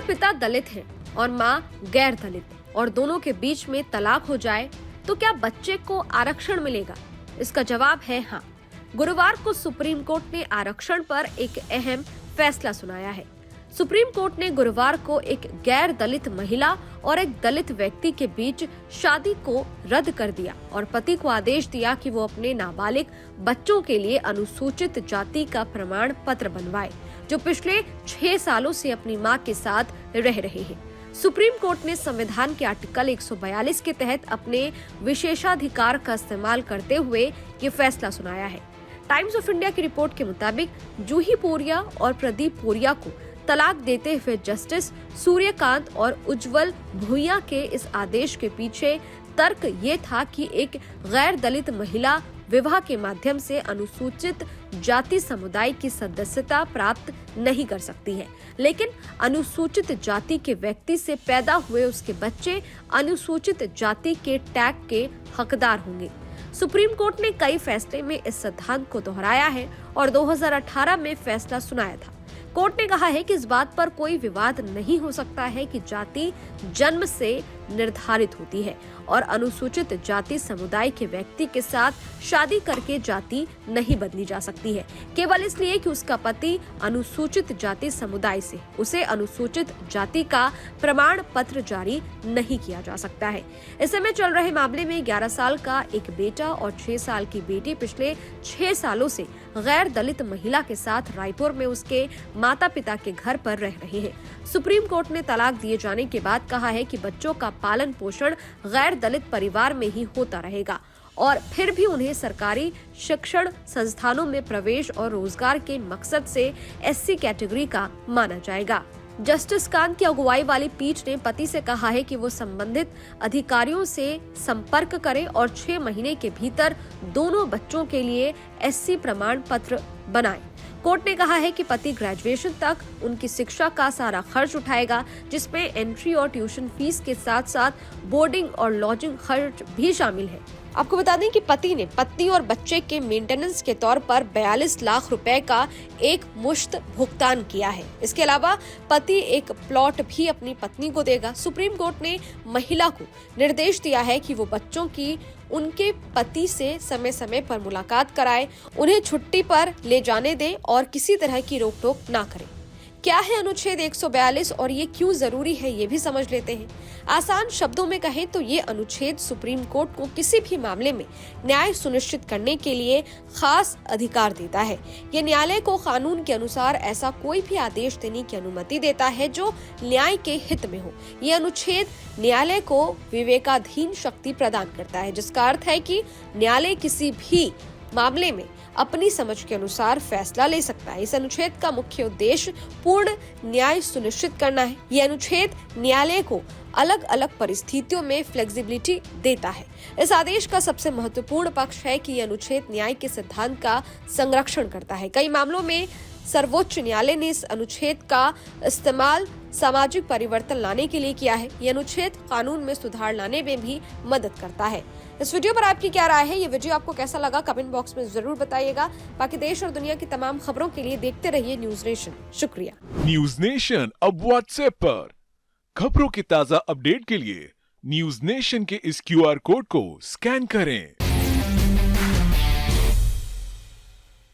पिता दलित हैं और माँ गैर दलित और दोनों के बीच में तलाक हो जाए तो क्या बच्चे को आरक्षण मिलेगा? इसका जवाब है हाँ। गुरुवार को सुप्रीम कोर्ट ने आरक्षण पर एक अहम फैसला सुनाया है। सुप्रीम कोर्ट ने गुरुवार को एक गैर दलित महिला और एक दलित व्यक्ति के बीच शादी को रद्द कर दिया और पति को आदेश दिया कि वो अपने नाबालिग बच्चों के लिए अनुसूचित जाति का प्रमाण पत्र बनवाए, जो पिछले 6 सालों से अपनी मां के साथ रह रहे हैं। सुप्रीम कोर्ट ने संविधान के आर्टिकल 142 के तहत अपने विशेषाधिकार का इस्तेमाल करते हुए ये फैसला सुनाया है। टाइम्स ऑफ इंडिया की रिपोर्ट के मुताबिक जूही पोरिया और प्रदीप पोरिया को तलाक देते हुए जस्टिस सूर्यकांत और उज्जवल भुइया के इस आदेश के पीछे तर्क ये था कि एक गैर दलित महिला विवाह के माध्यम से अनुसूचित जाति समुदाय की सदस्यता प्राप्त नहीं कर सकती है, लेकिन अनुसूचित जाति के व्यक्ति से पैदा हुए उसके बच्चे अनुसूचित जाति के टैग के हकदार होंगे। सुप्रीम कोर्ट ने कई फैसले में इस सिद्धांत को दोहराया है और 2018 में फैसला सुनाया था। कोर्ट ने कहा है कि इस बात पर कोई विवाद नहीं हो सकता है कि जाति जन्म से निर्धारित होती है और अनुसूचित जाति समुदाय के व्यक्ति के साथ शादी करके जाति नहीं बदली जा सकती है, केवल इसलिए कि उसका पति अनुसूचित जाति समुदाय से उसे अनुसूचित जाति का प्रमाण पत्र जारी नहीं किया जा सकता है। इस समय चल रहे मामले में 11 साल का एक बेटा और 6 साल की बेटी पिछले 6 सालों से गैर दलित महिला के साथ रायपुर में उसके माता पिता के घर पर रह रहे हैं। सुप्रीम कोर्ट ने तलाक दिए जाने के बाद कहा है कि बच्चों का पालन पोषण गैर दलित परिवार में ही होता रहेगा और फिर भी उन्हें सरकारी शिक्षण संस्थानों में प्रवेश और रोजगार के मकसद से एससी कैटेगरी का माना जाएगा। जस्टिस कांत की अगुवाई वाली पीठ ने पति से कहा है कि वो संबंधित अधिकारियों से संपर्क करे और 6 महीने के भीतर दोनों बच्चों के लिए एससी प्रमाण पत्र बनाए। कोर्ट ने कहा है कि पति ग्रेजुएशन तक उनकी शिक्षा का सारा खर्च उठाएगा, जिसमें एंट्री और ट्यूशन फीस के साथ साथ बोर्डिंग और लॉजिंग खर्च भी शामिल है। आपको बता दें कि पति ने पत्नी और बच्चे के मेंटेनेंस के तौर पर 42 लाख रुपए का एक मुश्त भुगतान किया है। इसके अलावा पति एक प्लॉट भी अपनी पत्नी को देगा। सुप्रीम कोर्ट ने महिला को निर्देश दिया है कि वो बच्चों की उनके पति से समय समय पर मुलाकात कराए, उन्हें छुट्टी पर ले जाने दे और किसी तरह की रोक टोक ना करे। क्या है अनुच्छेद 142 और ये क्यों जरूरी है, ये भी समझ लेते हैं। आसान शब्दों में कहें तो ये अनुच्छेद सुप्रीम कोर्ट को किसी भी मामले में न्याय सुनिश्चित करने के लिए खास अधिकार देता है। ये न्यायालय को कानून के अनुसार ऐसा कोई भी आदेश देने की अनुमति देता है जो न्याय के हित में हो। ये अनुच्छेद न्यायालय को विवेकाधीन शक्ति प्रदान करता है, जिसका अर्थ है कि न्यायालय किसी भी मामले में अपनी समझ के अनुसार फैसला ले सकता है। इस अनुच्छेद का मुख्य उद्देश्य पूर्ण न्याय सुनिश्चित करना है। यह अनुच्छेद न्यायालय को अलग अलग परिस्थितियों में फ्लेक्सिबिलिटी देता है। इस आदेश का सबसे महत्वपूर्ण पक्ष है कि यह अनुच्छेद न्याय के सिद्धांत का संरक्षण करता है। कई मामलों में सर्वोच्च न्यायालय ने इस अनुच्छेद का इस्तेमाल सामाजिक परिवर्तन लाने के लिए किया है। यह अनुच्छेद कानून में सुधार लाने में भी मदद करता है। इस वीडियो पर आपकी क्या राय है? ये वीडियो आपको कैसा लगा? कमेंट बॉक्स में जरूर बताइएगा। बाकी देश और दुनिया की तमाम खबरों के लिए देखते रहिए न्यूज नेशन। शुक्रिया। न्यूज नेशन अब व्हाट्सएप पर खबरों की ताजा अपडेट के लिए न्यूज नेशन के इस QR कोड को स्कैन करें।